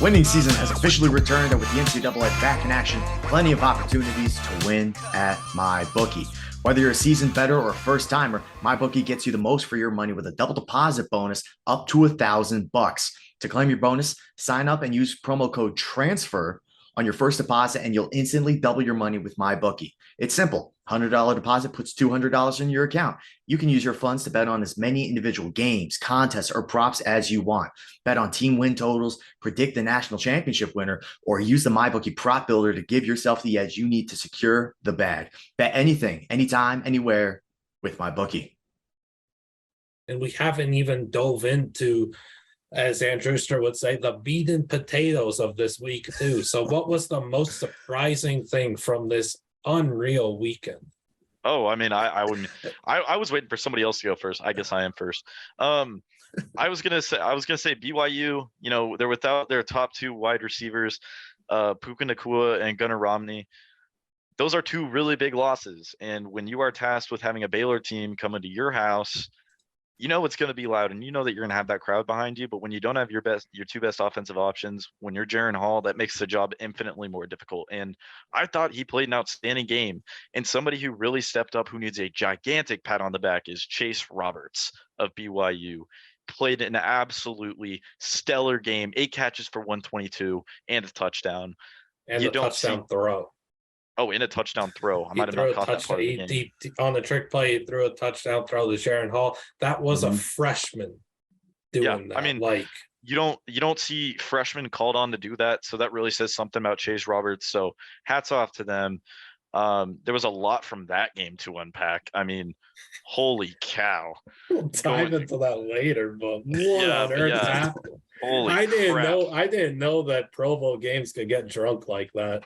Winning season has officially returned, and with the NCAA back in action, plenty of opportunities to win at MyBookie. Whether you're a seasoned veteran or a first-timer, MyBookie gets you the most for your money with a double deposit bonus up to $1,000. To claim your bonus, sign up and use promo code TRANSFER on your first deposit, and you'll instantly double your money with MyBookie. It's simple. $100 deposit puts $200 in your account. You can use your funds to bet on as many individual games, contests, or props as you want. Bet on team win totals, predict the national championship winner, or use the MyBookie prop builder to give yourself the edge you need to secure the bag. Bet anything, anytime, anywhere with MyBookie. And we haven't even dove into, as Andrewster would say, the meat and potatoes of this week too. So what was the most surprising thing from this unreal weekend? Oh, I mean, I was waiting for somebody else to go first. I guess I am first. I was gonna say BYU, you know, they're without their top two wide receivers, Puka Nacua and Gunnar Romney. Those are two really big losses. And when you are tasked with having a Baylor team come into your house, you know it's going to be loud, and you know that you're going to have that crowd behind you. But when you don't have your two best offensive options, when you're Jaren Hall, that makes the job infinitely more difficult. And I thought he played an outstanding game. And somebody who really stepped up, who needs a gigantic pat on the back, is Chase Roberts of BYU. Played an absolutely stellar game, 8 catches for 122 and a touchdown. And a touchdown throw. Oh, in a touchdown throw. I might have not caught that part of the game. On the trick play, he threw a touchdown throw to Jaren Hall. That was a freshman doing that. I mean, like, you don't see freshmen called on to do that, so that really says something about Chase Roberts. So hats off to them. There was a lot from that game to unpack. I mean, holy cow. We'll dive into that later, but what on earth happened? Holy I crap. didn't know that Provo games could get drunk like that.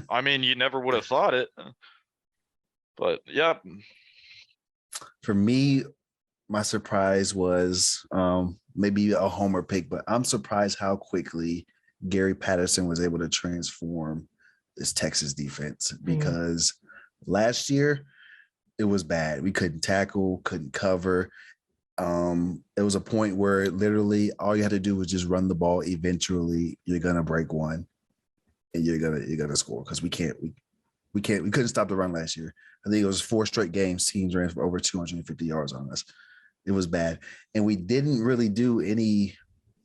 I mean, you never would have thought it. But yeah. For me, my surprise was maybe a homer pick, but I'm surprised how quickly Gary Patterson was able to transform this Texas defense, because last year it was bad. We couldn't tackle, couldn't cover. It was a point where literally all you had to do was just run the ball. Eventually you're gonna break one and you're gonna score, because we couldn't stop the run last year. I think it was 4 straight games teams ran for over 250 yards on us. It was bad. And we didn't really do any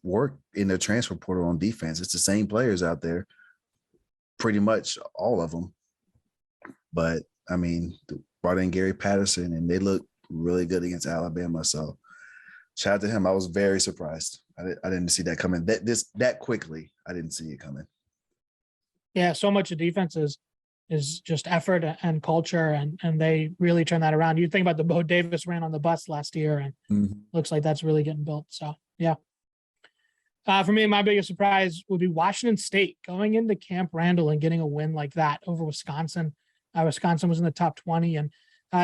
work in the transfer portal on defense. It's the same players out there, pretty much all of them. But I mean, brought in Gary Patterson and they looked really good against Alabama. So shout out to him. I was very surprised. I didn't see that coming that quickly. I didn't see it coming. Yeah, so much of defense is just effort and culture, and they really turn that around. You think about the Bo Davis ran on the bus last year, and looks like that's really getting built. So yeah. For me, my biggest surprise would be Washington State going into Camp Randall and getting a win like that over Wisconsin. Wisconsin was in the top 20. And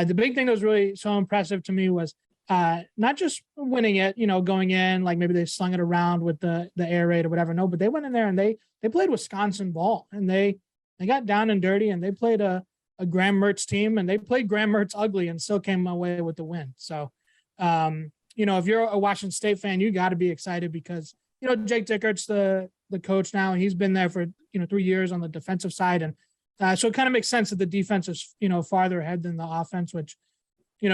the big thing that was really so impressive to me was not just winning it, going in, like maybe they slung it around with the air raid or whatever. No, but they went in there and they played Wisconsin ball, and they got down and dirty, and they played a Graham Mertz team, and they played Graham Mertz ugly and still came away with the win. So, if you're a Washington State fan, you got to be excited because, Jake Dickert's the coach now, and he's been there for, 3 years on the defensive side. And so it kind of makes sense that the defense is, farther ahead than the offense, which,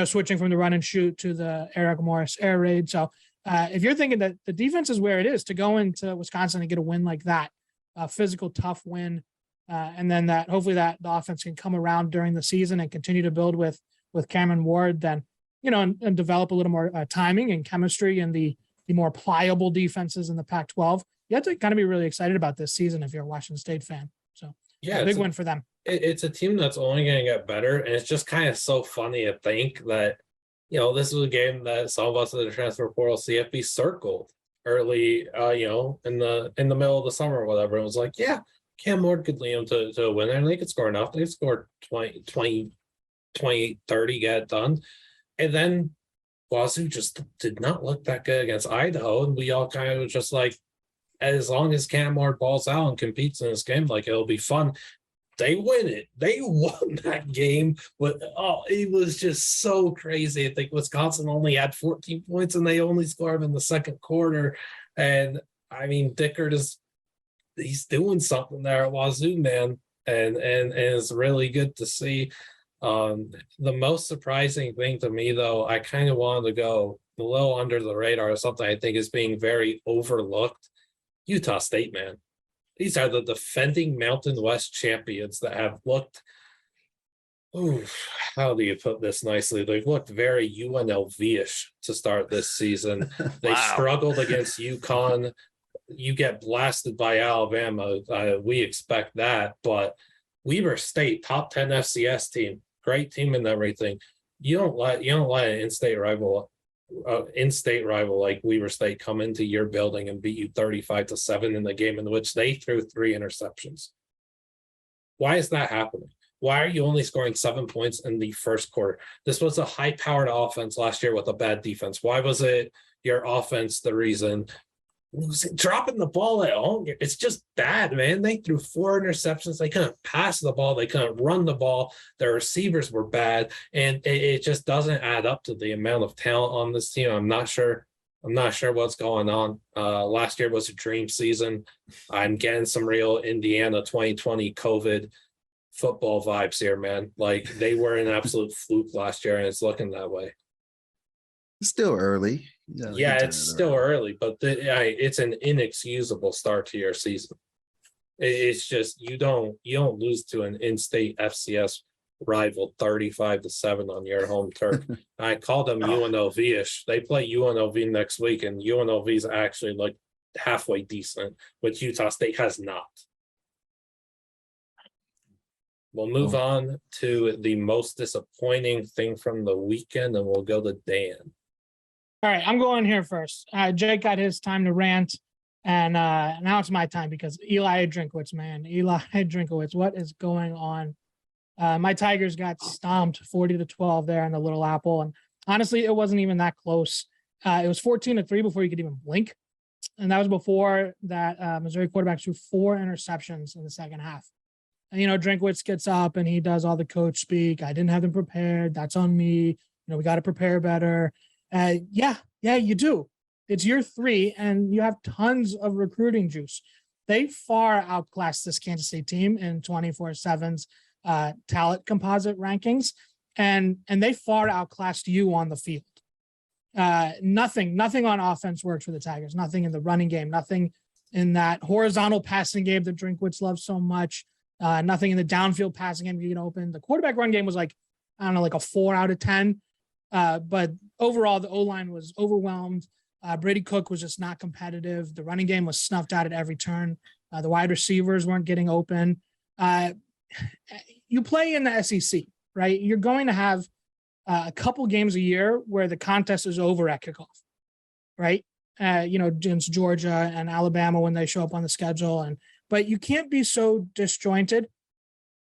switching from the run and shoot to the Eric Morris air raid. So if you're thinking that the defense is where it is to go into Wisconsin and get a win like that, a physical, tough win, and then that hopefully that the offense can come around during the season and continue to build with Cameron Ward, then, and develop a little more timing and chemistry and the more pliable defenses in the Pac-12. You have to kind of be really excited about this season if you're a Washington State fan. So yeah, big win for them. It's a team that's only going to get better. And it's just kind of so funny to think that, this was a game that some of us in the transfer portal CFB circled early, in the middle of the summer or whatever. It was like, yeah, Cam Ward could lead them to a win, and they could score enough. They scored 20, 28, 30, get it done. And then Wazoo just did not look that good against Idaho. And we all kind of was just like, as long as Cam Ward balls out and competes in this game, like it'll be fun. They win it. They won that game. But it was just so crazy. I think Wisconsin only had 14 points and they only scored in the second quarter. And I mean, Dickert he's doing something there at Wazoo, man. And it's really good to see. The most surprising thing to me, though, I kind of wanted to go a little under the radar, something I think is being very overlooked. Utah State, man. These are the defending Mountain West champions that have looked, how do you put this nicely? They've looked very UNLV-ish to start this season. They struggled against UConn. You get blasted by Alabama. We expect that, but Weber State, top 10 FCS team, great team and everything. You don't let an in-state rival like Weber State come into your building and beat you 35-7 in the game in which they threw 3 interceptions. Why is that happening? Why are you only scoring 7 points in the first quarter? This was a high-powered offense last year with a bad defense. Why was it your offense the reason? Dropping the ball at home, it's just bad, man. They threw 4 interceptions. They couldn't pass the ball. They couldn't run the ball. Their receivers were bad, and it just doesn't add up to the amount of talent on this team. I'm not sure what's going on. Last year was a dream season. I'm getting some real Indiana 2020 COVID football vibes here, man. Like they were an absolute fluke last year, and it's looking that way. It's still early. Yeah, it's still early, but it's an inexcusable start to your season. It's just you don't lose to an in-state FCS rival 35-7 on your home turf. I call them UNLV-ish. They play UNLV next week, and UNLV's actually like halfway decent, which Utah State has not. We'll move on to the most disappointing thing from the weekend, and we'll go to Dan. All right, I'm going here first. Jake got his time to rant, and now it's my time because Eli Drinkwitz, man. Eli Drinkwitz, what is going on? My Tigers got stomped 40-12 there in the Little Apple, and honestly, it wasn't even that close. It was 14-3 before you could even blink, and that was before that Missouri quarterback threw 4 interceptions in the second half. And, Drinkwitz gets up and he does all the coach speak. I didn't have them prepared. That's on me. We got to prepare better. Yeah, you do. It's year 3 and you have tons of recruiting juice. They far outclassed this Kansas State team in 24/7's talent composite rankings. And they far outclassed you on the field. Nothing on offense works for the Tigers. Nothing in the running game. Nothing in that horizontal passing game that Drinkwitz loves so much. Nothing in the downfield passing game you can open. The quarterback run game was like a 4 out of 10. But overall, the O-line was overwhelmed. Brady Cook was just not competitive. The running game was snuffed out at every turn. The wide receivers weren't getting open. You play in the SEC, right? You're going to have a couple games a year where the contest is over at kickoff, right? Against Georgia and Alabama when they show up on the schedule. But you can't be so disjointed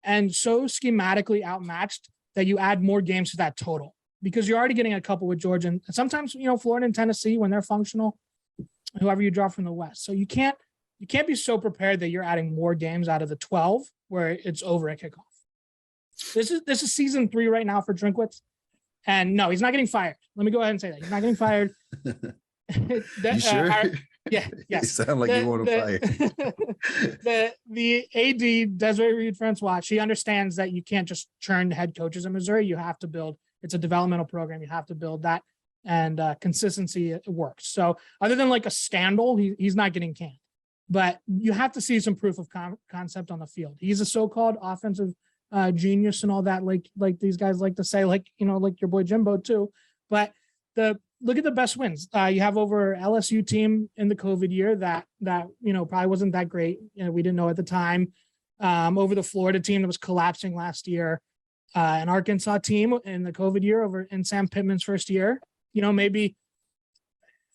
and so schematically outmatched that you add more games to that total, because you're already getting a couple with Georgia and sometimes, Florida and Tennessee when they're functional, whoever you draw from the West. So you can't be so prepared that you're adding more games out of the 12 where it's over at kickoff. This is season 3 right now for Drinkwitz. And no, he's not getting fired. Let me go ahead and say that. He's not getting fired. You sure? Yes. You sound like you want to fire. The AD, Desiree Reed-Francois, she understands that you can't just churn head coaches in Missouri. You have to build. It's a developmental program. You have to build that, and consistency works. So other than like a scandal, he's not getting canned. But you have to see some proof of concept on the field. He's a so-called offensive genius and all that, like these guys like to say, like your boy Jimbo too. But look at the best wins. You have over LSU team in the COVID year that probably wasn't that great. We didn't know at the time. Over the Florida team that was collapsing last year. An Arkansas team in the COVID year over in Sam Pittman's first year.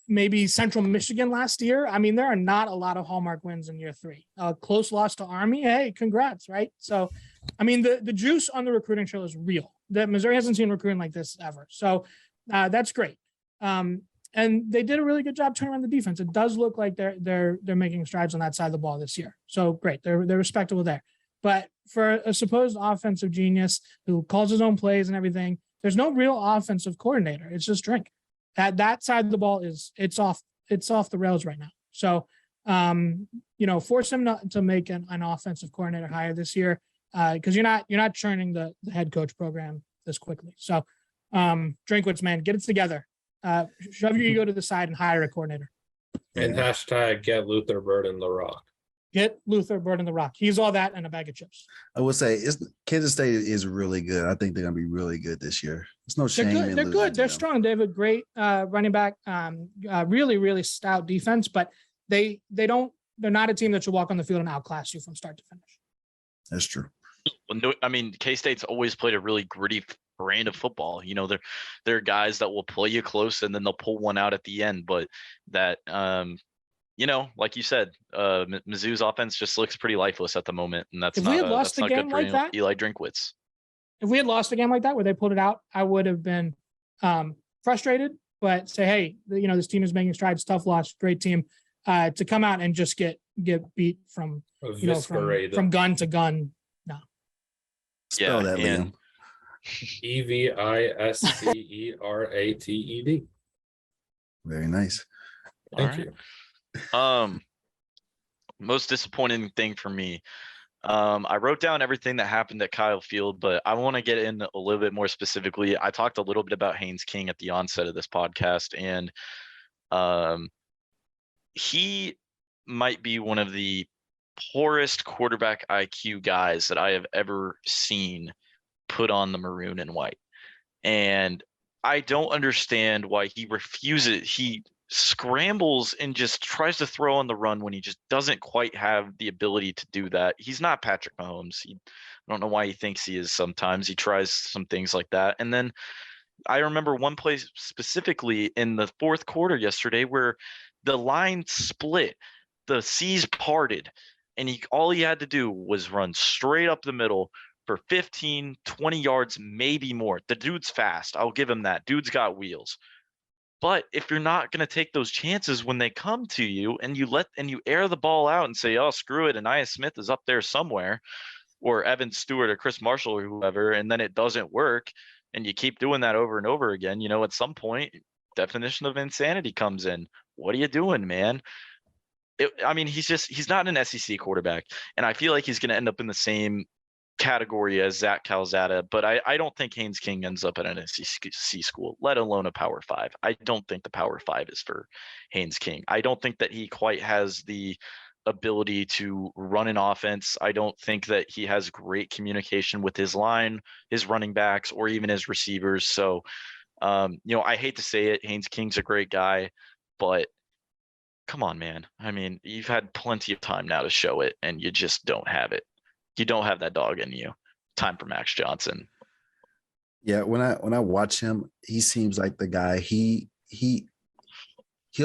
Maybe Central Michigan last year. I mean, there are not a lot of hallmark wins in year 3. A close loss to Army. Hey, congrats, right? So, I mean, the juice on the recruiting trail is real. That Missouri hasn't seen recruiting like this ever. So that's great. and they did a really good job turning around the defense. It does look like they're making strides on that side of the ball this year. So great, they're respectable there. But for a supposed offensive genius who calls his own plays and everything, there's no real offensive coordinator. It's just Drink. That side of the ball it's off the rails right now. So force him to make an offensive coordinator hire this year, because you're not churning the head coach program this quickly. So Drinkwitz, man, get it together. Shove your ego to the side and hire a coordinator. And hashtag get Luther Burden the Rock. Get Luther Burden the Rock. He's all that and a bag of chips. I would say Kansas State is really good. I think they're gonna be really good this year. There's no shame. They're good. They're strong. They have a great running back. Really, really stout defense, but they're not a team that should walk on the field and outclass you from start to finish. That's true. Well, no, I mean, K-State's always played a really gritty brand of football. They're guys that will play you close and then they'll pull one out at the end. But that, like you said, Mizzou's offense just looks pretty lifeless at the moment, and that's not good for Eli Drinkwitz. If we had lost a game like that where they pulled it out, I would have been frustrated. But say, hey, this team is making strides. Tough loss, great team. To come out and just get beat from from gun to gun. No. Spell that, Liam. EVISCERATED. Very nice. Thank you. Most disappointing thing for me. I wrote down everything that happened at Kyle Field, but I want to get in a little bit more specifically. I talked a little bit about Haynes King at the onset of this podcast, and he might be one of the poorest quarterback IQ guys that I have ever seen put on the maroon and white. And I don't understand why he refuses. He scrambles and just tries to throw on the run when he just doesn't quite have the ability to do that. He's not Patrick Mahomes. I don't know why he thinks he is sometimes. He tries some things like that. And then I remember one play specifically in the fourth quarter yesterday where the line split, the seas parted, and all he had to do was run straight up the middle for 15, 20 yards, maybe more. The dude's fast. I'll give him that. Dude's got wheels. But if you're not going to take those chances when they come to you and you air the ball out and say, oh, screw it, Aniyah Smith is up there somewhere, or Evan Stewart or Chris Marshall or whoever, and then it doesn't work, and you keep doing that over and over again, at some point, definition of insanity comes in. What are you doing, man? He's not an SEC quarterback, and I feel like he's going to end up in the same category as Zach Calzada, but I don't think Haynes King ends up at an SEC school, let alone a Power 5. I don't think the Power 5 is for Haynes King. I don't think that he quite has the ability to run an offense. I don't think that he has great communication with his line, his running backs, or even his receivers. So, I hate to say it, Haynes King's a great guy, but come on, man. I mean, you've had plenty of time now to show it, and you just don't have it. You don't have that dog in you. Time for Max Johnson. Yeah, when I watch him, he seems like the guy. He'll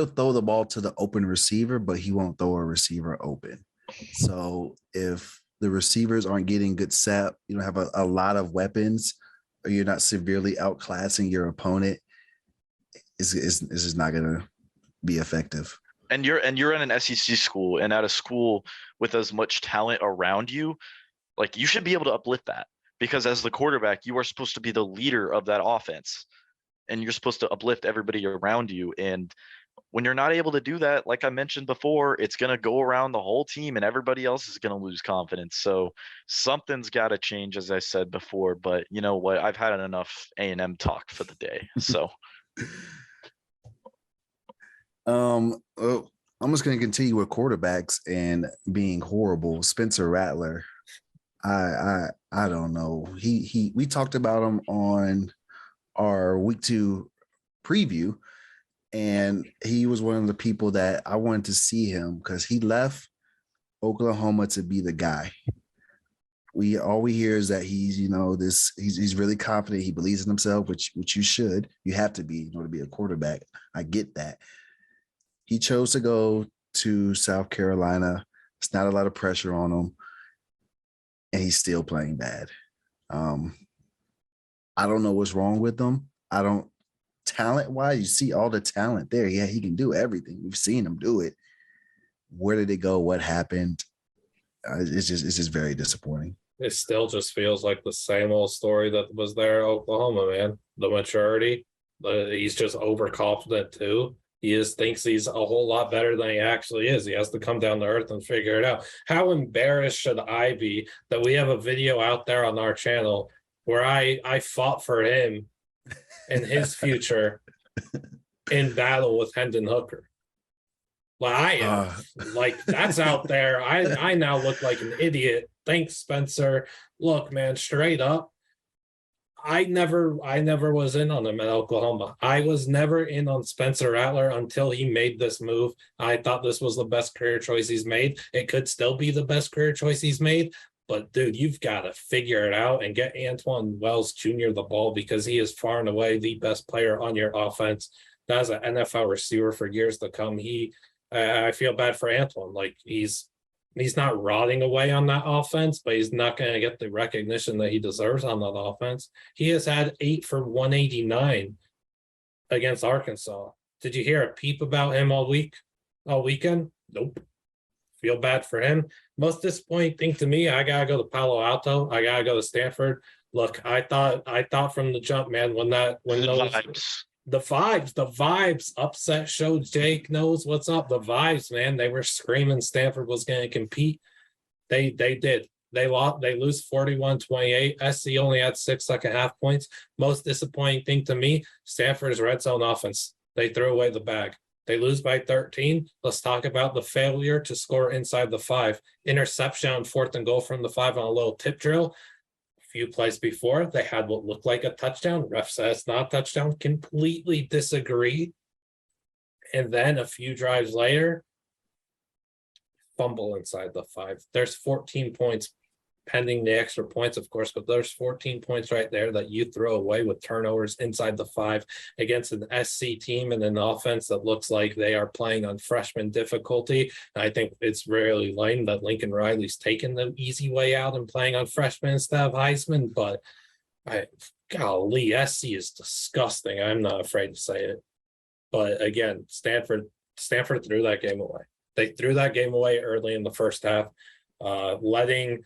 throw the ball to the open receiver, but he won't throw a receiver open. So if the receivers aren't getting good set, you don't have a lot of weapons, or you're not severely outclassing your opponent, it's just not gonna be effective. And you're in an SEC school, and at a school with as much talent around you, like, you should be able to uplift that, because as the quarterback, you are supposed to be the leader of that offense, and you're supposed to uplift everybody around you. And when you're not able to do that, like I mentioned before, it's going to go around the whole team, and everybody else is going to lose confidence. So something's got to change, as I said before. But you know what? I've had enough A&M talk for the day. So. I'm just going to continue with quarterbacks and being horrible. Spencer Rattler, I don't know. We talked about him on our week 2 preview, and he was one of the people that I wanted to see him because he left Oklahoma to be the guy. All we hear is that he's he's really confident. He believes in himself, which you should. You have to be in order to be a quarterback. I get that. He chose to go to South Carolina. It's not a lot of pressure on him, and he's still playing bad. I don't know what's wrong with him. talent-wise, you see all the talent there. Yeah, he can do everything. We've seen him do it. Where did it go? What happened? It's just very disappointing. It still just feels like the same old story that was there at Oklahoma, man. The maturity, he's just overconfident too. He just thinks he's a whole lot better than he actually is. He has to come down to earth and figure it out. How embarrassed should I be that we have a video out there on our channel where I fought for him and his future in battle with Hendon Hooker? Like I am, like that's out there. I now look like an idiot. Thanks, Spencer. Look, man, straight up, I never was in on him at Oklahoma. I was never in on Spencer Rattler until he made this move. I thought this was the best career choice he's made. It could still be the best career choice he's made, but dude, you've got to figure it out and get Antoine Wells Jr. the ball, because he is far and away the best player on your offense. As an NFL receiver for years to come, I feel bad for Antoine. Like he's not rotting away on that offense, but he's not going to get the recognition that he deserves on that offense. He has had 8 for 189 against Arkansas. Did you hear a peep about him all weekend? Nope. Feel bad for him. Most disappointing thing to me, I gotta go to Palo Alto. I gotta go to Stanford. Look, I thought from the jump, man, when the vibes, upset show, Jake knows what's up. The vibes, man, they were screaming Stanford was going to compete. They did. They lose 41-28. SC only had 6 second half points. Most disappointing thing to me, Stanford's red zone offense. They threw away the bag. They lose by 13. Let's talk about the failure to score inside the 5. Interception on 4th and goal from the 5 on a little tip drill. Few plays before, they had what looked like a touchdown. Ref says not a touchdown. Completely disagree. And then a few drives later, fumble inside the 5. There's 14 points pending the extra points, of course, but there's 14 points right there that you throw away with turnovers inside the 5 against an SC team and an offense that looks like they are playing on freshman difficulty. And I think it's really lame that Lincoln Riley's taking the easy way out and playing on freshmen instead of Heisman, but golly, SC is disgusting. I'm not afraid to say it. But again, Stanford threw that game away. They threw that game away early in the first half, letting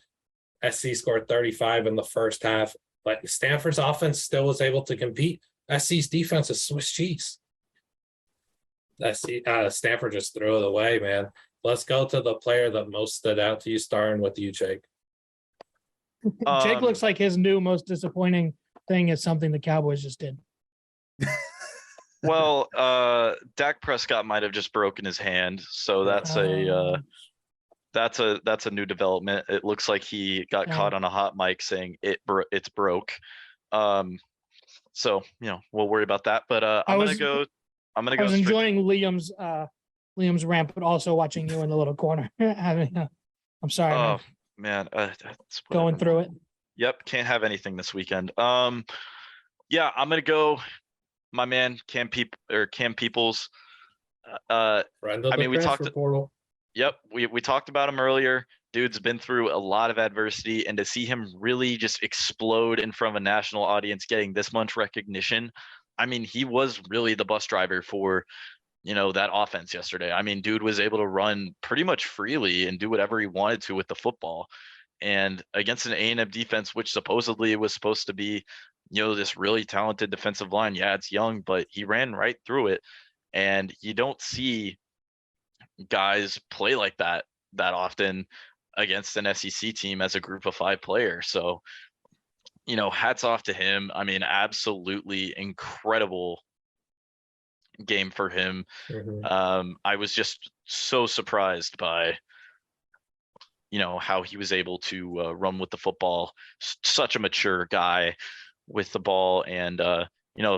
SC scored 35 in the first half, but Stanford's offense still was able to compete. SC's defense is Swiss cheese. Stanford just threw it away, man. Let's go to the player that most stood out to you, starting with you, Jake. Jake looks like his new most disappointing thing is something the Cowboys just did. Well, Dak Prescott might have just broken his hand, so that's a new development. It looks like he got caught on a hot mic saying it's broke. So we'll worry about that. But I was enjoying Liam's rant, but also watching you in the little corner. I'm sorry. Oh man, going through it. Yep, can't have anything this weekend. Yeah, I'm gonna go. My man, Cam Peoples. I mean, we talked. Yep, we talked about him earlier. Dude's been through a lot of adversity, and to see him really just explode in front of a national audience, getting this much recognition. I mean, he was really the bus driver for, that offense yesterday. I mean, dude was able to run pretty much freely and do whatever he wanted to with the football. And against an A&M defense, which supposedly was supposed to be, this really talented defensive line. Yeah, it's young, but he ran right through it. And you don't see guys play like that often against an SEC team as a group of 5 players. So, hats off to him. I mean, absolutely incredible game for him. Mm-hmm. I was just so surprised by, how he was able to run with the football. Such a mature guy with the ball, and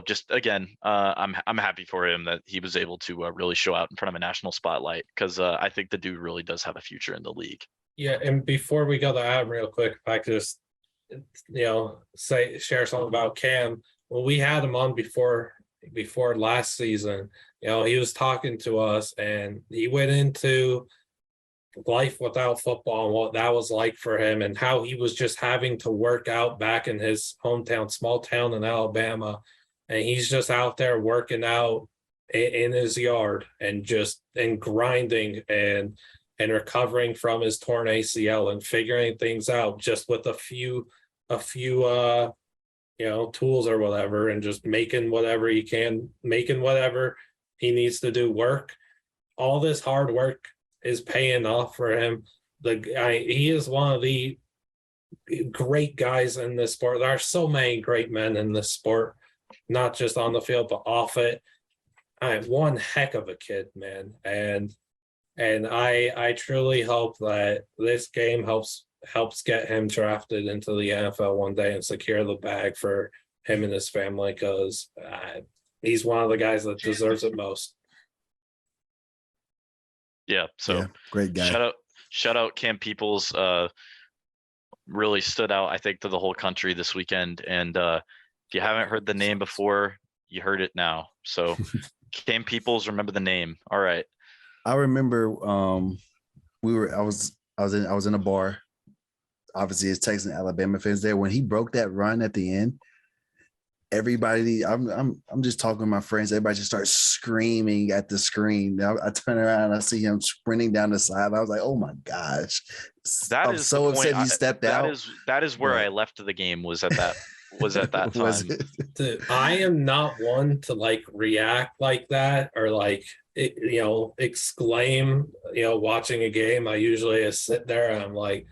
just again, I'm happy for him that he was able to really show out in front of a national spotlight, because I think the dude really does have a future in the league. Yeah, and before we go to Adam real quick, if I could just share something about Cam. Well, we had him on before last season. He was talking to us, and he went into life without football and what that was like for him, and how he was just having to work out back in his hometown, small town in Alabama, and he's just out there working out in his yard and grinding and recovering from his torn ACL and figuring things out just with a few tools or whatever, and just making whatever he can, making whatever he needs to do work. All this hard work is paying off for him. He is one of the great guys in this sport. There are so many great men in this sport, not just on the field, but off it. One heck of a kid, man. And I truly hope that this game helps get him drafted into the NFL one day and secure the bag for him and his family, because he's one of the guys that deserves it most. Yeah. So Yeah, great guy. Shout out Cam Peoples. Really stood out, I think, to the whole country this weekend. And if you haven't heard the name before, you heard it now. So Cam Peoples, remember the name. All right. I remember I was in a bar. Obviously, it's Texas and Alabama fans there. When he broke that run at the end, everybody, I'm just talking to my friends. Everybody just starts screaming at the screen. I turn around and I see him sprinting down the side. I was like, "Oh my gosh!" I'm so upset he stepped out. That is where I left the game. Was at that time. Dude, I am not one to react like that or exclaim. Watching a game, I usually just sit there and I'm like,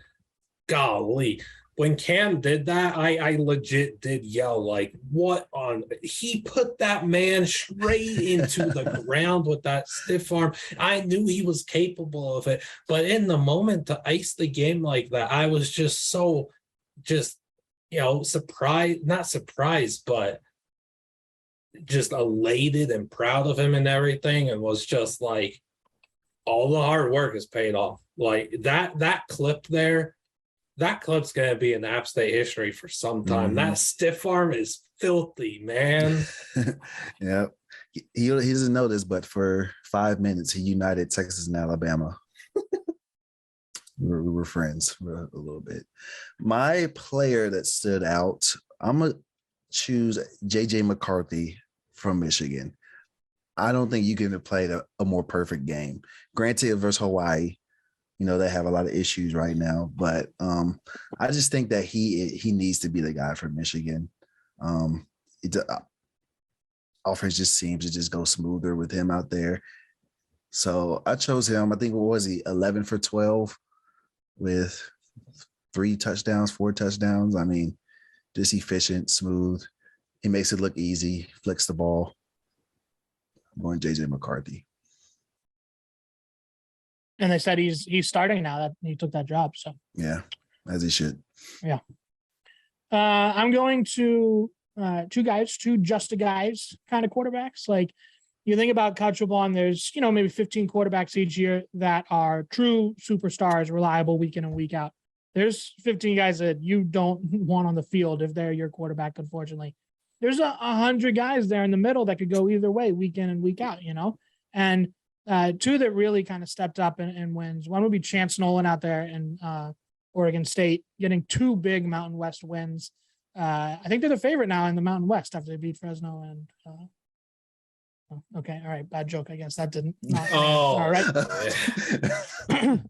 golly. When Cam did that, I legit did yell, what on? He put that man straight into the ground with that stiff arm. I knew he was capable of it. But in the moment, to ice the game like that, I was just so surprised, not surprised, but just elated and proud of him and everything, and was just all the hard work is paid off. That clip there. That clip's going to be in App State history for some time. Mm-hmm. That stiff arm is filthy, man. Yeah. He doesn't know this, but for 5 minutes, he united Texas and Alabama. we were friends for a little bit. My player that stood out, I'm going to choose J.J. McCarthy from Michigan. I don't think you can have played a more perfect game. Granted, versus Hawaii, they have a lot of issues right now, but I just think that he needs to be the guy for Michigan. Offense just seems to just go smoother with him out there. So I chose him. I think, what was he, 11 for 12 with 4 touchdowns. I mean, just efficient, smooth. He makes it look easy, flicks the ball. I'm going J.J. McCarthy. And they said he's starting now, that he took that job. So yeah, as he should. Yeah. I'm going to two just-a-guys kind of quarterbacks. You think about college football, and there's maybe 15 quarterbacks each year that are true superstars, reliable week in and week out. There's 15 guys that you don't want on the field if they're your quarterback, unfortunately. There's 100 guys there in the middle that could go either way, week in and week out, and two that really kind of stepped up and wins. One would be Chance Nolan out there in Oregon State, getting 2 big Mountain West wins. I think they're the favorite now in the Mountain West after they beat Fresno. And okay, all right, bad joke. I guess that didn't. All right.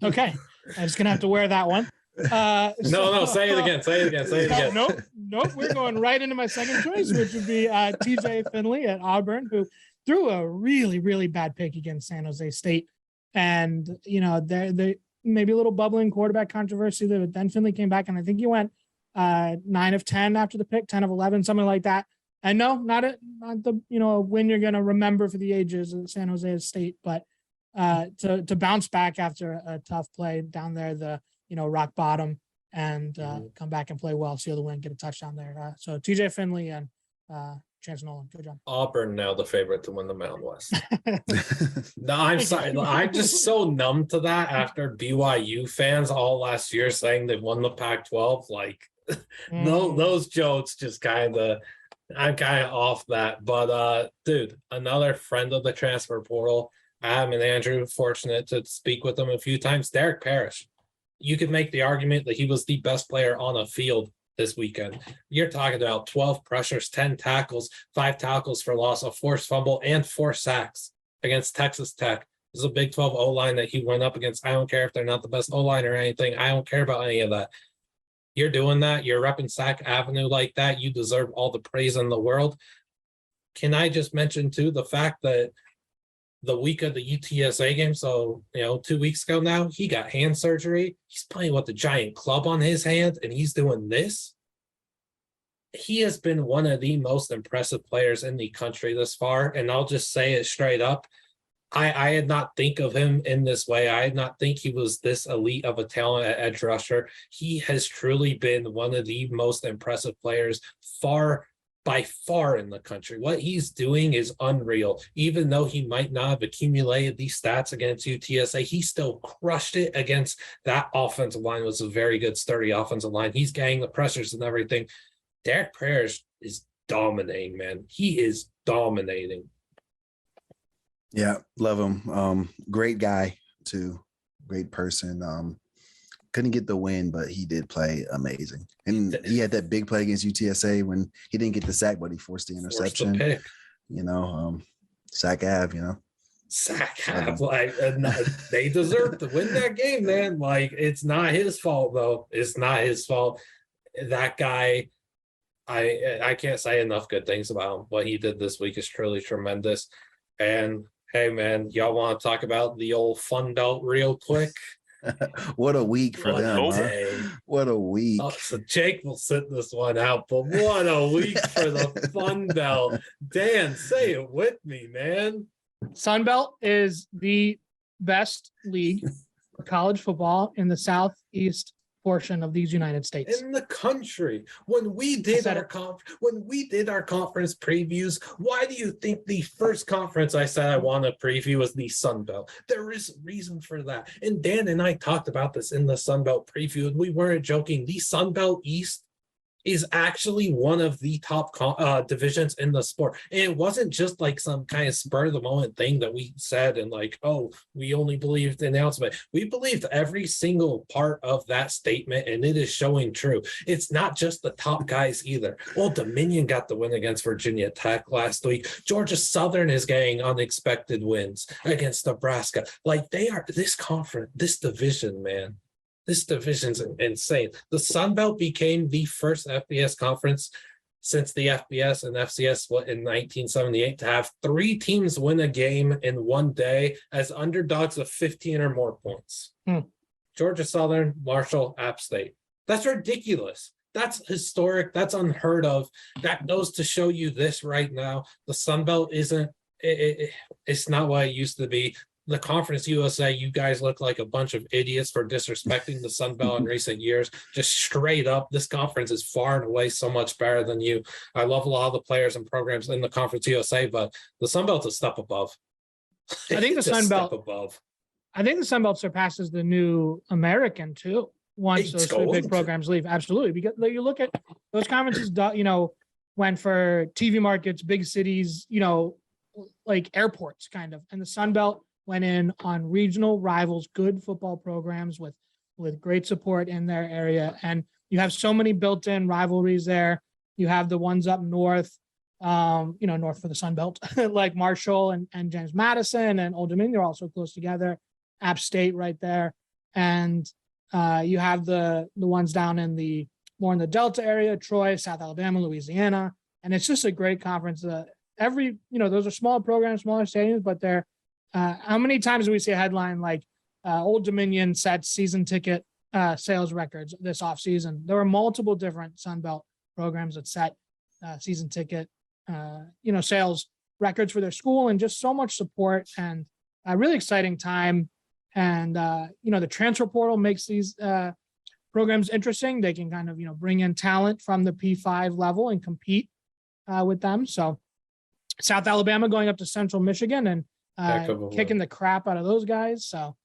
Okay, I'm just gonna have to wear that one. No, say it again. Say it again. Nope. We're going right into my second choice, which would be TJ Finley at Auburn, who threw a really, really bad pick against San Jose State. And, they maybe a little bubbling quarterback controversy there, but then Finley came back, and I think he went 9 of 10 after the pick, 10 of 11, something like that. And no, not the win you're going to remember for the ages of San Jose State, but to bounce back after a tough play down there, the rock bottom, and come back and play well, seal the win, get a touchdown there. So TJ Finley and Chance Nolan, good job. Auburn now the favorite to win the Mountain West. No, I'm sorry. I'm just so numb to that after BYU fans all last year saying they won the Pac-12. Those jokes just I'm kind of off that. But dude, another friend of the transfer portal, Adam and Andrew, fortunate to speak with them a few times. Derek Parrish. You could make the argument that he was the best player on a field this weekend. You're talking about 12 pressures, 10 tackles, 5 tackles for loss, a forced fumble, and 4 sacks against Texas Tech. This is a Big 12 O-line that he went up against. I don't care if they're not the best O-line or anything. I don't care about any of that. You're doing that. You're repping Sack Avenue like that. You deserve all the praise in the world. Can I just mention, too, the fact that the week of the UTSA game, so, 2 weeks ago now, he got hand surgery. He's playing with a giant club on his hand, and he's doing this. He has been one of the most impressive players in the country this far, and I'll just say it straight up. I had not think of him in this way. I did not think he was this elite of a talent at edge rusher. He has truly been one of the most impressive players by far in the country. What he's doing is unreal. Even though he might not have accumulated these stats against UTSA, he still crushed it against that offensive line. It was a very good, sturdy offensive line. He's getting the pressures and everything. Derek Prayers is dominating, man. He is dominating. Yeah, love him. Great guy too. Great person. Couldn't get the win, but he did play amazing. And he had that big play against UTSA when he didn't get the sack, but he forced the interception. Sack Ave, Sack Ave, they deserve to win that game, man. Like, it's not his fault, though. It's not his fault. That guy, I can't say enough good things about him. What he did this week is truly tremendous. And hey, man, y'all want to talk about the old Fun Belt real quick? What a week for them. Huh? What a week. Oh, so Jake will sit this one out, but what a week for the Fun Belt. Dan, say it with me, man. Sun Belt is the best league for college football in the southeast portion of these United States. In the country. When we did our conference previews, why do you think the first conference I said I want to preview was the Sun Belt? There is a reason for that. And Dan and I talked about this in the Sun Belt preview, and we weren't joking. The Sun Belt East is actually one of the top divisions in the sport. And it wasn't just like some kind of spur of the moment thing that we said and like, oh, we only believed the announcement. We believed every single part of that statement, and it is showing true. It's not just the top guys either. Old Dominion got the win against Virginia Tech last week. Georgia Southern is getting unexpected wins against Nebraska. Like, they are this conference, this division, man. This division's insane. The Sun Belt became the first FBS conference since the FBS and FCS split in 1978 to have 3 teams win a game in one day as underdogs of 15 or more points. Georgia Southern, Marshall, App State. That's ridiculous. That's historic. That's unheard of. That goes to show you this right now. The Sun Belt isn't, it's not what it used to be. The Conference USA, you guys look like a bunch of idiots for disrespecting the Sun Belt in recent years. Just straight up, this conference is far and away so much better than you. I love a lot of the players and programs in the Conference USA, but the Sun Belt's a step above. I think the Sun Belt surpasses the new American too. Once those two big programs leave, absolutely. Because you look at those conferences, went for TV markets, big cities, like airports, kind of, and the Sun Belt went in on regional rivals, good football programs with great support in their area. And you have so many built-in rivalries there. You have the ones up north, north for the Sun Belt, like Marshall and James Madison and Old Dominion are also close together. App State right there. And you have the ones down in more in the Delta area, Troy, South Alabama, Louisiana. And it's just a great conference. Those are small programs, smaller stadiums, but they're, how many times do we see a headline like Old Dominion sets season ticket sales records this offseason? There were multiple different Sun Belt programs that set season ticket, sales records for their school, and just so much support and a really exciting time. And, the transfer portal makes these programs interesting. They can kind of, bring in talent from the P5 level and compete with them. So South Alabama going up to Central Michigan and kicking the crap out of those guys. So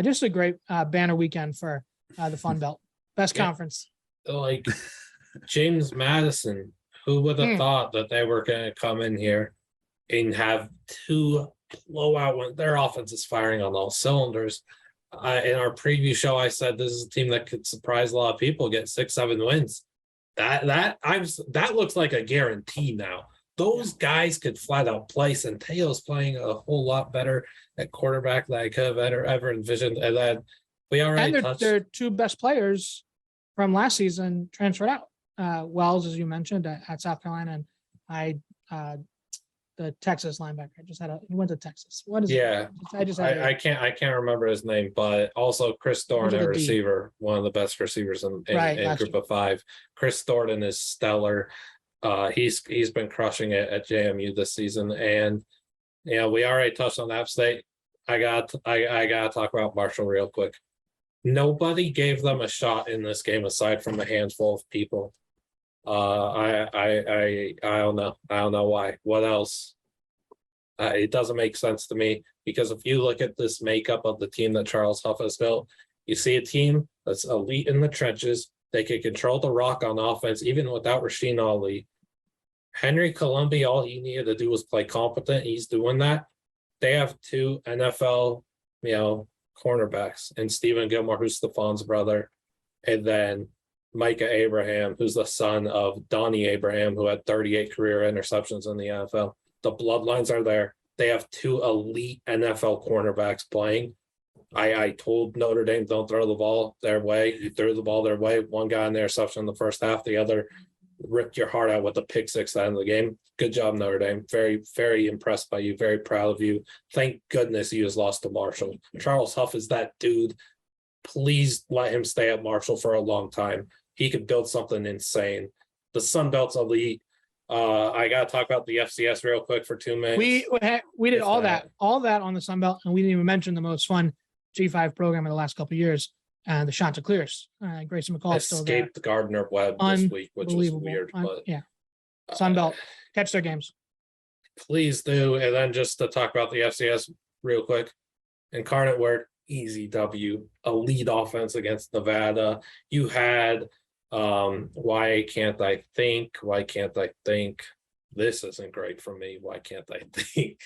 just a great banner weekend for the Fun Belt. Best conference. Like James Madison, who would have thought that they were going to come in here and have 2 blowout wins? Their offense is firing on all cylinders. In our preview show, I said this is a team that could surprise a lot of people, get 6-7 wins. That looks like a guarantee now. Those guys could flat out play. Centeio's playing a whole lot better at quarterback than I could have ever envisioned. And then we already And touched. their two best players from last season transferred out. Wells, as you mentioned, at South Carolina, and the Texas linebacker. He went to Texas. What is Yeah, it? I can't remember his name, but also Chris Thornton, a receiver, one of the best receivers in Group of Five. Chris Thornton is stellar. He's been crushing it at JMU this season, and we already touched on App State. I got to talk about Marshall real quick. Nobody gave them a shot in this game aside from a handful of people. I don't know. I don't know why. What else? It doesn't make sense to me, because if you look at this makeup of the team that Charles Huff has built, you see a team that's elite in the trenches. They can control the rock on offense, even without Rasheen Ali. Henry Colombi, all he needed to do was play competent. He's doing that. They have two NFL, cornerbacks, and Stephen Gilmore, who's Stefan's brother, and then Micah Abraham, who's the son of Donnie Abraham, who had 38 career interceptions in the NFL. The bloodlines are there. They have two elite NFL cornerbacks playing. I told Notre Dame, don't throw the ball their way. You threw the ball their way. One got an interception in the first half. The other ripped your heart out with the pick six at the end of the game. Good job, Notre Dame. Very, very impressed by you. Very proud of you. Thank goodness you just lost to Marshall. Charles Huff is that dude. Please let him stay at Marshall for a long time. He could build something insane. The Sun Belt's elite. I got to talk about the FCS real quick for 2 minutes. We did all that on the Sun Belt, and we didn't even mention the most fun G5 program in the last couple of years, the Chanticleers. Grayson McCall still there. Escaped Gardner Webb this week, which was weird. But Sun Belt, catch their games. Please do. And then just to talk about the FCS real quick, Incarnate Word, easy W, elite offense against Nevada. You had why can't I think? This isn't great for me. Why can't I think?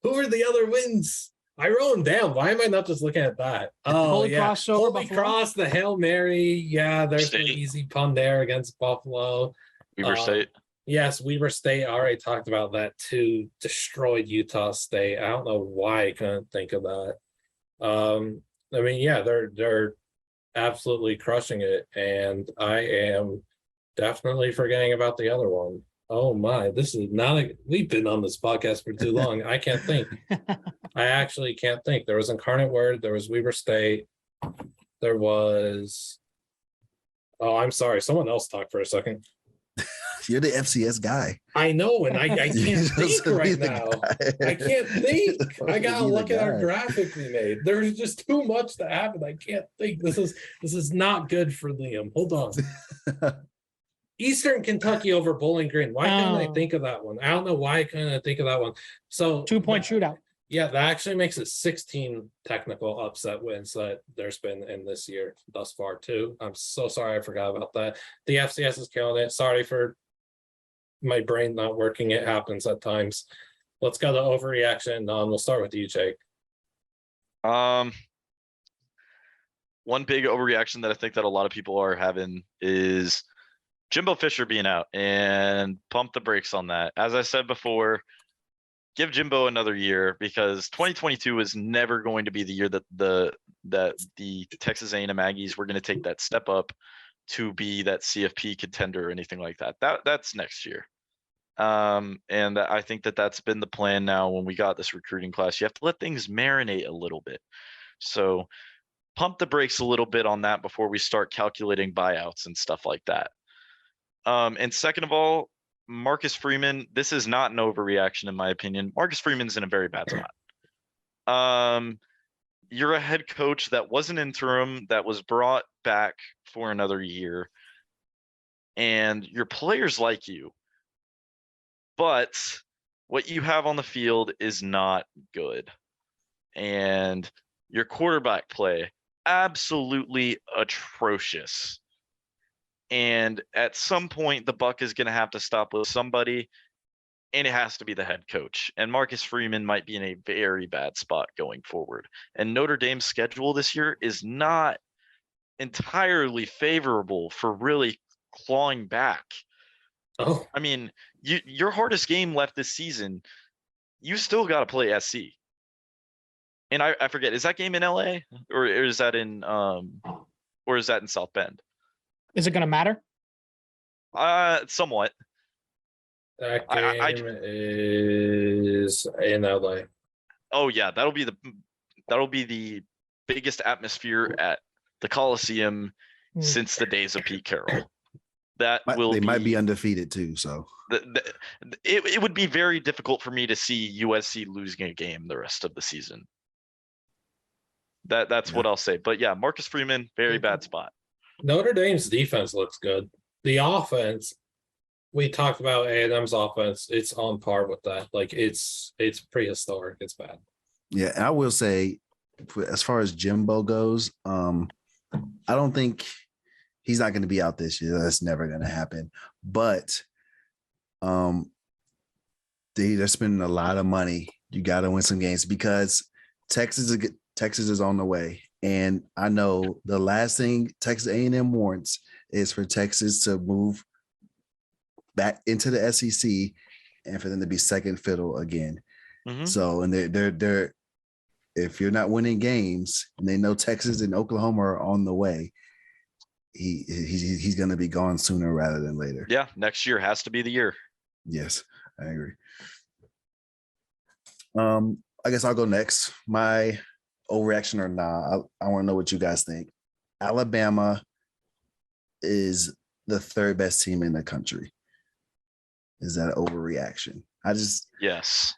Who are the other wins? I wrote them down. Why am I not just looking at that? Oh, Holy Cross, Holy Cross, the Hail Mary. Yeah, there's the easy pun there against Buffalo. Weber State. Yes, Weber State. I already talked about that too. Destroyed Utah State. I don't know why I couldn't think of that. They're absolutely crushing it, and I am definitely forgetting about the other one. Oh my, this is not we've been on this podcast for too long. I can't think. I actually can't think. There was Incarnate Word, there was Weber State, there was I'm sorry, someone else talk for a second. You're the FCS guy. I know, and I can't think right now. I can't think. I gotta look at our graphic we made. There's just too much to happen. I can't think. This is not good for Liam. Hold on. Eastern Kentucky over Bowling Green. Why couldn't I think of that one? I don't know why I couldn't think of that one. So 2-point shootout. Yeah, that actually makes it 16 technical upset wins that there's been in this year thus far too. I'm so sorry I forgot about that. The FCS is killing it. Sorry for my brain not working. It happens at times. Let's go to overreaction. We'll start with you, Jake. One big overreaction that I think that a lot of people are having is Jimbo Fisher being out, and pump the brakes on that. As I said before, give Jimbo another year, because 2022 is never going to be the year that the Texas A&M Aggies were going to take that step up to be that CFP contender or anything like that. That's next year. And I think that that's been the plan now when we got this recruiting class. You have to let things marinate a little bit. So pump the brakes a little bit on that before we start calculating buyouts and stuff like that. And second of all, Marcus Freeman, this is not an overreaction in my opinion. Marcus Freeman's in a very bad spot. You're a head coach that was an interim, that was brought back for another year, and your players like you, but what you have on the field is not good. And your quarterback play, absolutely atrocious. And at some point, the buck is going to have to stop with somebody, and it has to be the head coach. And Marcus Freeman might be in a very bad spot going forward. And Notre Dame's schedule this year is not entirely favorable for really clawing back. Oh, I mean, your hardest game left this season, you still got to play SC. And I forget, is that game in LA or is that in South Bend? Is it going to matter? Somewhat. that I game is in LA. Oh yeah, that'll be the biggest atmosphere at the Coliseum since the days of Pete Carroll. They might be undefeated too, so it would be very difficult for me to see USC losing a game the rest of the season. That's what I'll say. But yeah, Marcus Freeman, very bad spot. Notre Dame's defense looks good. The offense, we talked about A&M's offense. It's on par with that. Like it's prehistoric. It's bad. Yeah, and I will say, as far as Jimbo goes, I don't think he's not going to be out this year. That's never going to happen. But they're spending a lot of money. You got to win some games because Texas is on the way. And I know the last thing Texas A&M wants is for Texas to move back into the SEC and for them to be second fiddle again. Mm-hmm. So, and they're if you're not winning games and they know Texas and Oklahoma are on the way, he's going to be gone sooner rather than later. Yeah, next year has to be the year. Yes, I agree. I guess I'll go next. My overreaction or not, I want to know what you guys think. Alabama is the third best team in the country. Is that an overreaction? Yes.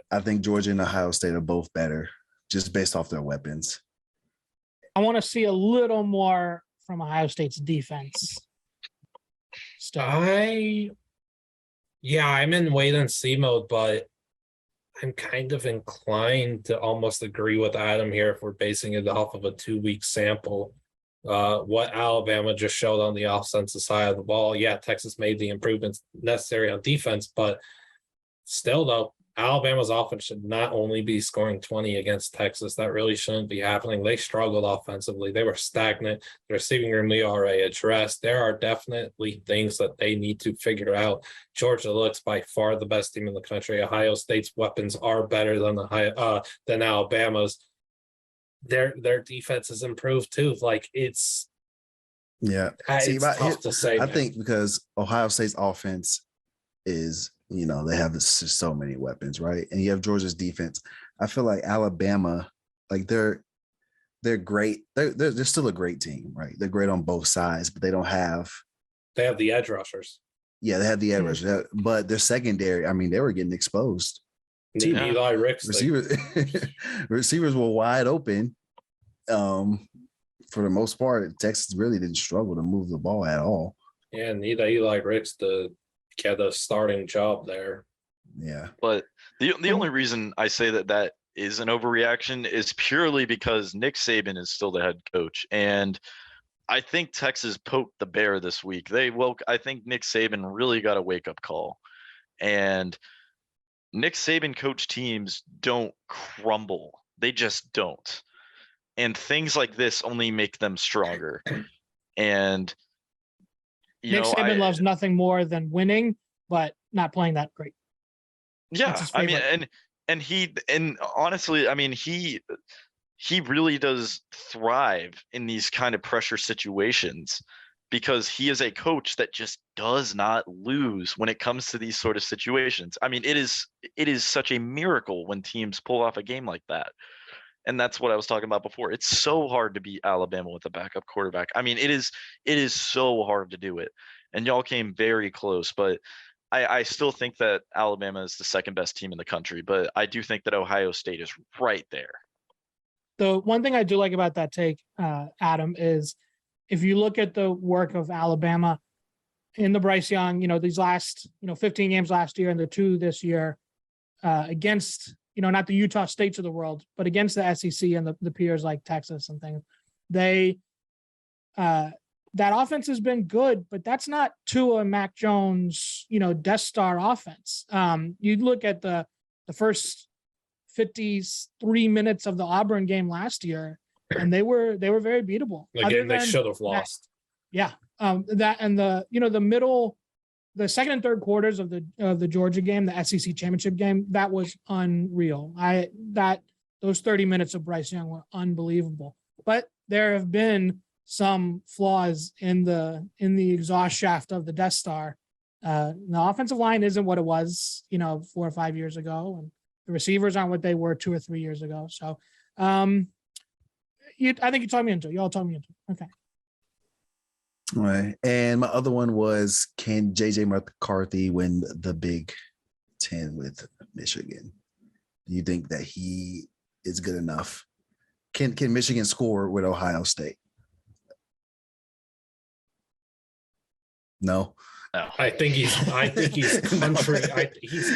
I think Georgia and Ohio State are both better just based off their weapons. I want to see a little more from Ohio State's defense. I'm in wait and see mode, but I'm kind of inclined to almost agree with Adam here if we're basing it off of a 2-week sample. What Alabama just showed on the offensive side of the ball. Yeah, Texas made the improvements necessary on defense, but still though, Alabama's offense should not only be scoring 20 against Texas. That really shouldn't be happening. They struggled offensively. They were stagnant. The receiving room ERA addressed. There are definitely things that they need to figure out. Georgia looks by far the best team in the country. Ohio State's weapons are better than Alabama's. Their defense has improved too. Like it's tough to say. I think because Ohio State's offense is, they have just so many weapons, right? And you have Georgia's defense. I feel like Alabama, like they're great. They're still a great team, right? They're great on both sides, but they have the edge rushers. Yeah, they have the edge rushers, but their secondary, I mean, they were getting exposed. Eli Ricks. Receivers were wide open. For the most part, Texas really didn't struggle to move the ball at all. Yeah, and Eli Ricks get the starting job there. Yeah. But the only reason I say that is an overreaction is purely because Nick Saban is still the head coach. And I think Texas poked the bear this week. I think Nick Saban really got a wake-up call. And Nick Saban coach teams don't crumble. They just don't. And things like this only make them stronger. And Nick Saban loves nothing more than winning, but not playing that great. Yeah, I mean, and honestly, I mean, he really does thrive in these kind of pressure situations because he is a coach that just does not lose when it comes to these sort of situations. I mean, it is such a miracle when teams pull off a game like that. And that's what I was talking about before. It's so hard to beat Alabama with a backup quarterback. I mean, it is so hard to do it. And y'all came very close, but I still think that Alabama is the second best team in the country, but I do think that Ohio State is right there. The one thing I do like about that take, Adam, is if you look at the work of Alabama in the Bryce Young, these last, 15 games last year and the 2 this year against, not the Utah States of the world, but against the SEC and the peers like Texas and things, that offense has been good, but that's not Tua and Mac Jones, Death Star offense. You look at the first 53 minutes of the Auburn game last year, and they were very beatable. The game they should have lost. Yeah. That and the second and third quarters of the Georgia game, the SEC championship game, that was unreal. Those 30 minutes of Bryce Young were unbelievable. But there have been some flaws in the exhaust shaft of the Death Star. The offensive line isn't what it was, 4 or 5 years ago, and the receivers aren't what they were 2 or 3 years ago. So, I think you talked me into it. You all talked me into it. Okay. All right. And my other one was, can JJ McCarthy win the Big Ten with Michigan? Do you think that he is good enough? Can Michigan score with Ohio State? No. I think he's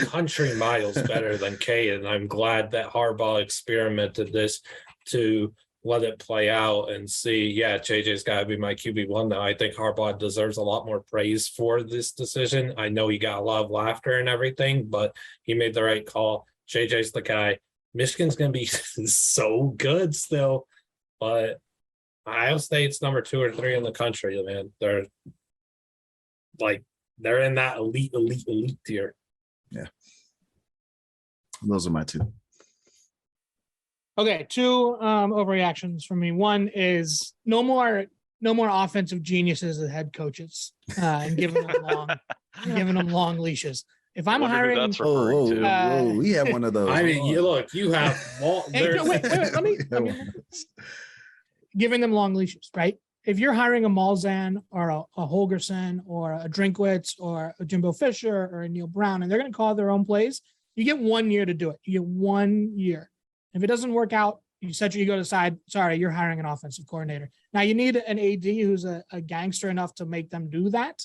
country miles better than K, and I'm glad that Harbaugh experimented this to let it play out and see. Yeah, JJ's got to be my QB1 now. I think Harbaugh deserves a lot more praise for this decision. I know he got a lot of laughter and everything, but he made the right call. JJ's the guy. Michigan's going to be so good still, but Ohio State's number 2 or 3 in the country, man. They're in that elite tier. Yeah. Those are my 2. Okay, 2 overreactions for me. One is no more offensive geniuses as head coaches and giving them long leashes. If I'm hiring, that's referring to. We have one of those. I mean, you have wait, let me giving them long leashes, right? If you're hiring a Malzahn or a Holgerson or a Drinkwitz or a Jimbo Fisher or a Neil Brown, and they're going to call their own plays, you get 1 year to do it. You get 1 year. If it doesn't work out, you set your ego aside. Sorry, you're hiring an offensive coordinator. Now you need an AD who's a gangster enough to make them do that.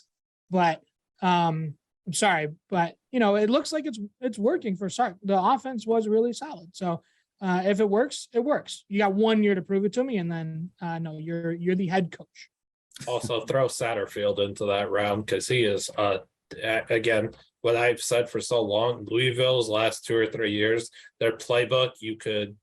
But I'm sorry, but it looks like it's working for Sark. The offense was really solid. So if it works, it works. You got 1 year to prove it to me, and then no, you're the head coach. Also throw Satterfield into that round because he is again, what I've said for so long, Louisville's last 2 or 3 years, their playbook, you could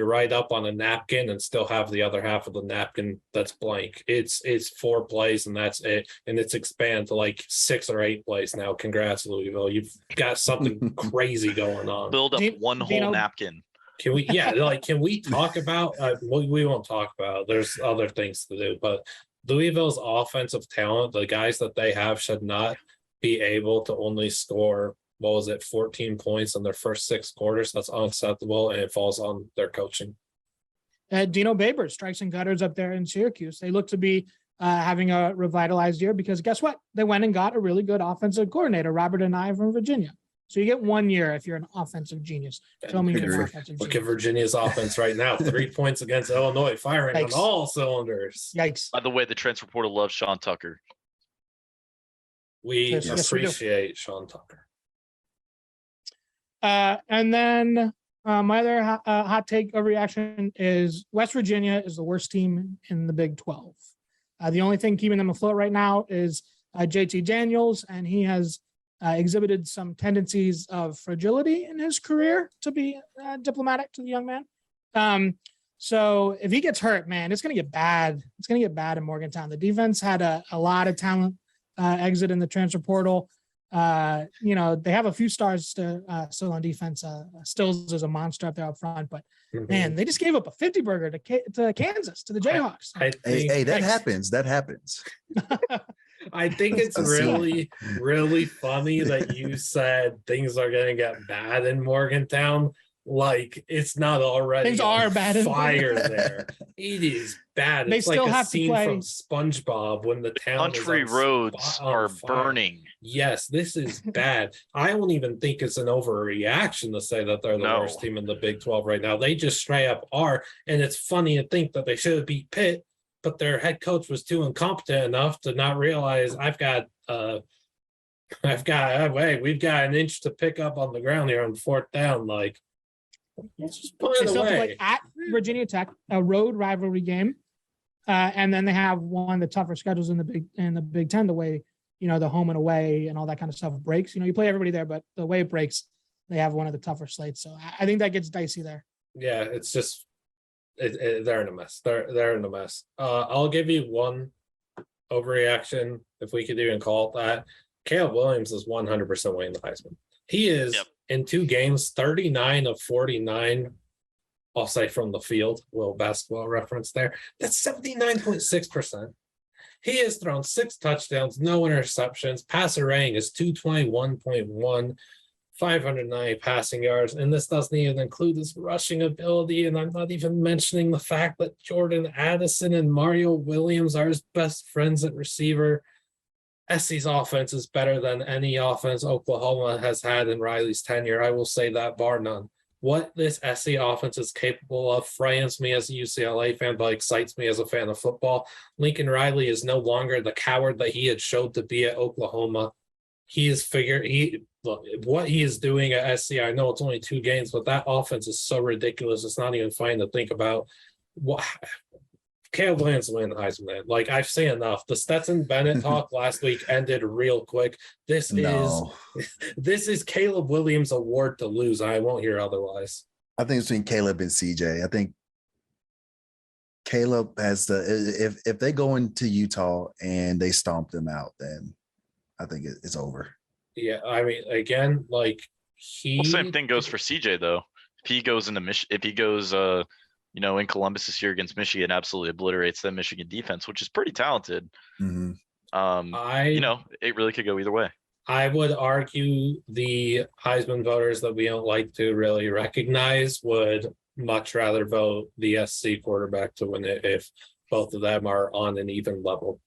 write up on a napkin and still have the other half of the napkin that's blank. It's 4 plays and that's it. And it's expanded to like 6 or 8 plays now. Congrats, Louisville. You've got something crazy going on. Build up one whole napkin. Can we talk about, we won't talk about, there's other things to do, but Louisville's offensive talent, the guys that they have should not be able to only score, 14 points in their first 6 quarters. That's unacceptable, and it falls on their coaching. Dino Babers strikes and gutters up there in Syracuse. They look to be having a revitalized year because guess what? They went and got a really good offensive coordinator, Robert Anae from Virginia. So you get 1 year if you're an offensive genius. Tell me you're an offensive Look genius. at Virginia's offense right now. 3 points against Illinois, firing on all cylinders. Yikes. By the way, the transfer portal loves Sean Tucker. We Yes, we do. appreciate Sean Tucker. And then my other hot take of reaction is West Virginia is the worst team in the Big 12. The only thing keeping them afloat right now is JT Daniels, and he has exhibited some tendencies of fragility in his career, to be diplomatic to the young man. So if he gets hurt, man, it's going to get bad. It's going to get bad in Morgantown. The defense had a lot of talent exit in the transfer portal. They have a few stars still on defense. Stills is a monster up there up front, but man, they just gave up a 50 burger to Kansas, to the Jayhawks. Hey, that happens. That happens. I think it's really, really funny that you said things are going to get bad in Morgantown. Like it's not already things are bad in fire there. It is bad. They it's still like a have to scene play. from SpongeBob when the town Country roads are burning. Yes, this is bad. I don't even think it's an overreaction to say that they're the worst team in the Big 12 right now. They just straight up are. And it's funny to think that they should have beat Pitt, but their head coach was too incompetent enough to not realize we've got an inch to pick up on the ground here on 4th down. Like, let's just put They it still have to away. play at Virginia Tech, a road rivalry game, and then they have one of the tougher schedules in the Big Ten. The way the home and away and all that kind of stuff breaks. You play everybody there, but the way it breaks, they have one of the tougher slates. So I think that gets dicey there. Yeah, it's just they're in a mess. They're in a mess. I'll give you one overreaction, if we could even call it that. Caleb Williams is 100% winning the Heisman. He is in 2 games, 39 of 49. I'll say from the field, a little basketball reference there. That's 79.6%. He has thrown 6 touchdowns, no interceptions. Passer rating is 221.1, 590 passing yards. And this doesn't even include his rushing ability. And I'm not even mentioning the fact that Jordan Addison and Mario Williams are his best friends at receiver. SC's offense is better than any offense Oklahoma has had in Riley's tenure. I will say that bar none. What this SC offense is capable of frightens me as a UCLA fan, but excites me as a fan of football. Lincoln Riley is no longer the coward that he had showed to be at Oklahoma. He is what he is doing at SC. I know it's only 2 games, but that offense is so ridiculous. It's not even funny to think about. What Caleb Williams winning the Heisman, man. Like, I've seen enough. The Stetson Bennett talk last week ended real quick. This is Caleb Williams' award to lose. I won't hear otherwise. I think it's between Caleb and CJ. I think Caleb has if they go into Utah and they stomp them out, then I think it's over. Yeah, I mean, again, like same thing goes for CJ though. If he goes in Columbus this year against Michigan, absolutely obliterates the Michigan defense, which is pretty talented. Mm-hmm. It really could go either way. I would argue the Heisman voters that we don't like to really recognize would much rather vote the SC quarterback to win it if both of them are on an even level.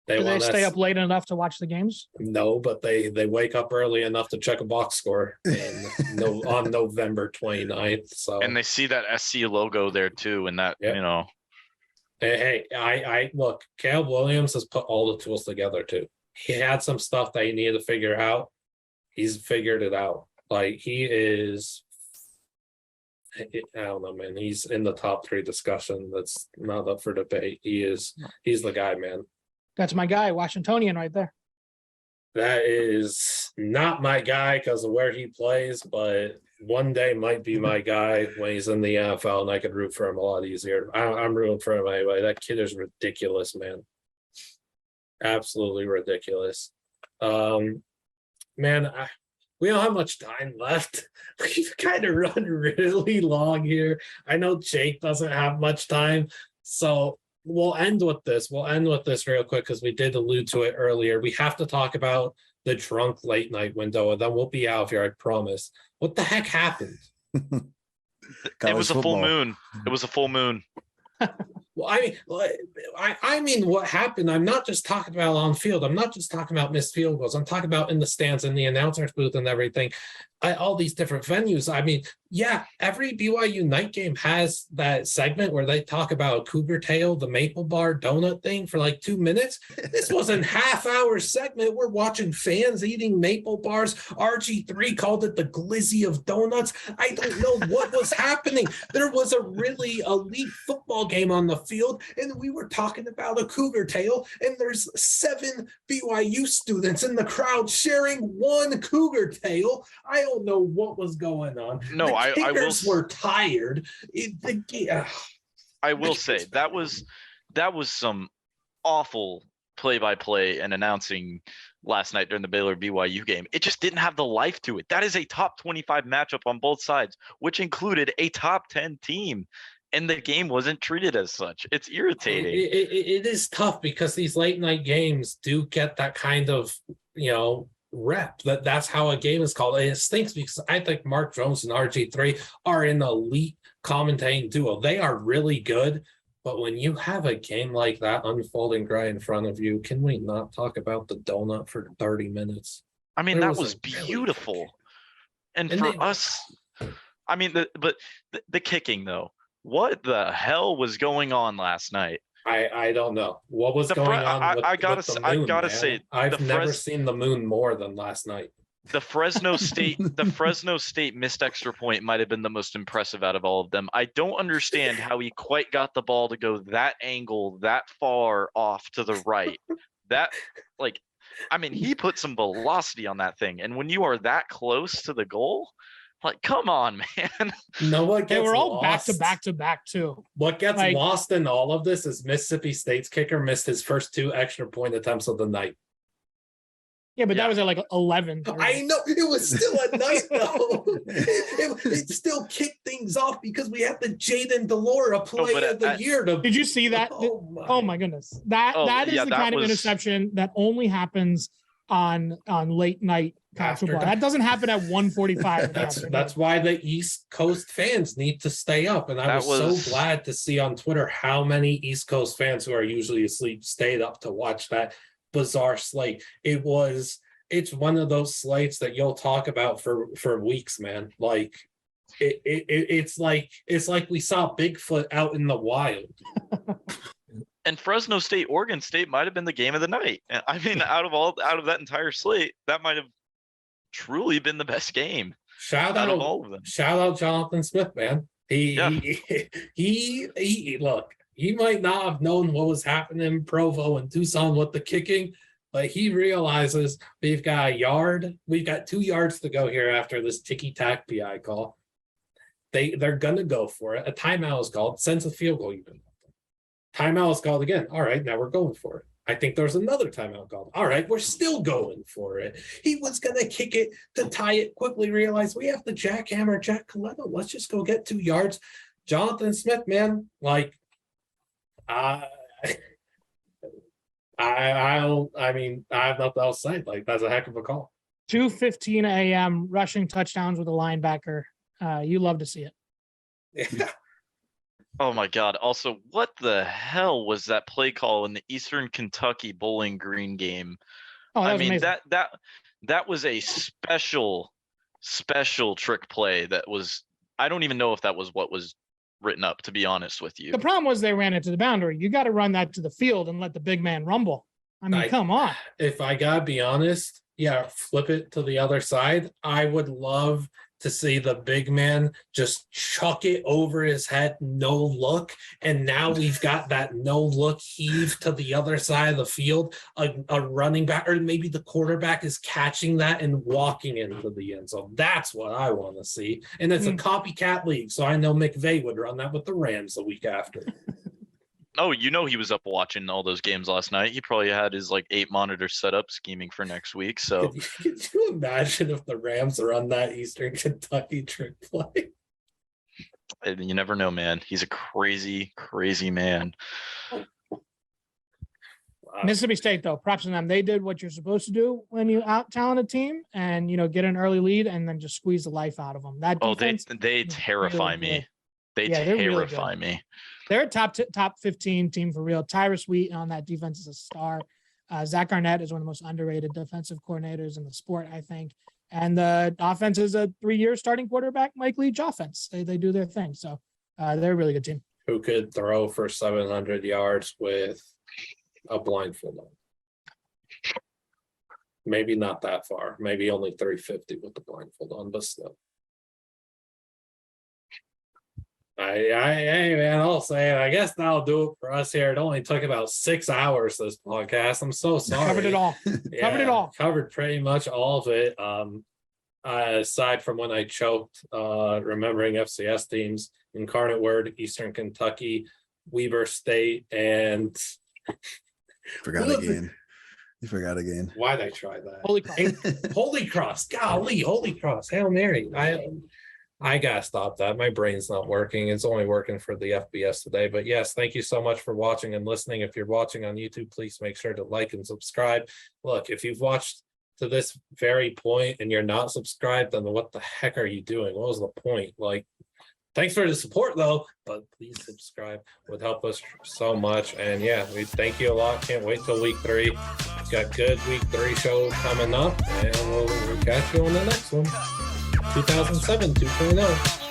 Do they stay up late enough to watch the games? No, but they wake up early enough to check a box score on November 29th. So, and they see that SC logo there too, and that Hey, I look. Caleb Williams has put all the tools together too. He had some stuff that he needed to figure out. He's figured it out. Like, he is. I don't know, man. He's in the top 3 discussion. That's not up for debate. He's the guy, man. That's my guy, Washingtonian, right there. That is not my guy because of where he plays, but one day might be my guy when he's in the NFL, and I could root for him a lot easier. I'm rooting for him anyway. That kid is ridiculous, man. Absolutely ridiculous. Man, we don't have much time left. We've kind of run really long here. I know Jake doesn't have much time, so we'll end with this. We'll end with this real quick because we did allude to it earlier. We have to talk about the drunk late night window, and then we'll be out of here, I promise. What the heck happened? It was a full moon. It was a full moon. Well, I mean, what happened? I'm not just talking about on field. I'm not just talking about missed field goals. I'm talking about in the stands, in the announcer's booth, and everything. All these different venues. I mean, yeah, every BYU night game has that segment where they talk about Cougar Tail, the maple bar donut thing for like 2 minutes. This was a half-hour segment. We're watching fans eating maple bars. RG3 called it the glizzy of donuts. I don't know what was happening. There was a really elite football game on the field, and we were talking about a Cougar Tail, and there's 7 BYU students in the crowd sharing one Cougar Tail. I don't know what was going on. No, the were tired. I will say that was some awful play-by-play and announcing last night during the Baylor BYU game. It just didn't have the life to it. That is a top 25 matchup on both sides, which included a top 10 team. And the game wasn't treated as such. It's irritating. It is tough because these late night games do get that kind of, rep. That's how a game is called. And it stinks because I think Mark Jones and RG3 are an elite commentating duo. They are really good. But when you have a game like that unfolding right in front of you, can we not talk about the donut for 30 minutes? I mean, that was beautiful. Really, and for us, I mean, the kicking though. What the hell was going on last night? I don't know what was going on. I gotta say, I've never seen the moon more than last night. The Fresno State missed extra point might have been the most impressive out of all of them. I don't understand how he quite got the ball to go that angle that far off to the right. He put some velocity on that thing, and when you are that close to the goal, Like, come on, man. No, what They gets were all back to lost- back to back too. What gets Like- lost in all of this is Mississippi State's kicker missed his first 2 extra point attempts of the night. Yeah, but Yeah. that was at like 11. I know it was still a night though. it still kicked things off because we had the Jaden Delora play but of the year. To, Did you see that? Oh my goodness. That is yeah, the that kind of was- interception that only happens on late night college After football. dark. That doesn't happen at 1:45. That's why the East Coast fans need to stay up. And I was so glad to see on Twitter how many East Coast fans who are usually asleep stayed up to watch that bizarre slate. It's one of those slates that you'll talk about for weeks, man. Like it's like we saw Bigfoot out in the wild. And Fresno State, Oregon State might have been the game of the night. I mean, out of that entire slate, that might have truly been the best game Shout out out of all of them. Shout out Jonathan Smith, man. He look, he might not have known what was happening in Provo and Tucson with the kicking, but he realizes we've got 2 yards to go here after this ticky-tack PI call. They're gonna go for it. A timeout is called, sends a field goal even. Timeout is called again. All right, now we're going for it. I think there's another timeout called. All right, we're still going for it. He was going to kick it to tie it, quickly realized we have to jackhammer Jack Coletto. Let's just go get 2 yards. Jonathan Smith, man, like, I mean, I have nothing else to say. Like, that's a heck of a call. 2:15 a.m. rushing touchdowns with a linebacker. You love to see it. Yeah. Oh my God. Also, what the hell was that play call in the Eastern Kentucky Bowling Green game? Oh, that I was mean, amazing. that was a special trick play that was, I don't even know if that was what was written up, to be honest with you. The problem was they ran it to the boundary. You got to run that to the field and let the big man rumble. I mean, come on. If I gotta be honest, yeah, flip it to the other side. I would love to see the big man just chuck it over his head, no look. And now we've got that no look heave to the other side of the field. A running back, or maybe the quarterback is catching that and walking into the end zone. That's what I want to see. And it's a copycat league. So I know McVay would run that with the Rams the week after. Oh, you know, he was up watching all those games last night. He probably had his like 8 monitors set up scheming for next week. So Could you imagine if the Rams run that Eastern Kentucky trick play? you never know, man. He's a crazy, crazy man. Mississippi State, though, props to them. They did what you're supposed to do when you out-talent a team and, get an early lead and then just squeeze the life out of them. That defense, they terrify really me. good. They Yeah, they're really terrify good. me. They're a top 15 team for real. Tyrus Wheat on that defense is a star. Zach Arnett is one of the most underrated defensive coordinators in the sport, I think. And the offense is a 3-year starting quarterback, Mike Leach offense. They do their thing. So they're a really good team. Who could throw for 700 yards with a blindfold on? Maybe not that far. Maybe only 350 with the blindfold on, but still. Hey man, I'll say it. I guess that'll do it for us here. It only took about 6 hours, this podcast. I'm so sorry. Covered it all. Covered it all. Covered pretty much all of it. Aside from when I choked, remembering FCS teams, Incarnate Word, Eastern Kentucky, Weber State, and Forgot again. You forgot again. why'd I try that? Holy Cross. Holy Cross, golly, Holy Cross, Hail Mary. I gotta stop that. My brain's not working. It's only working for the FBS today. But yes, thank you so much for watching and listening. If you're watching on YouTube, please make sure to like and subscribe. Look, if you've watched to this very point and you're not subscribed, then what the heck are you doing? What was the point? Like, thanks for the support though, but please subscribe. Would help us so much. And yeah, we thank you a lot. Can't wait till week 3. We've got good week 3 show coming up, and we'll catch you on the next one. 2007 2.0.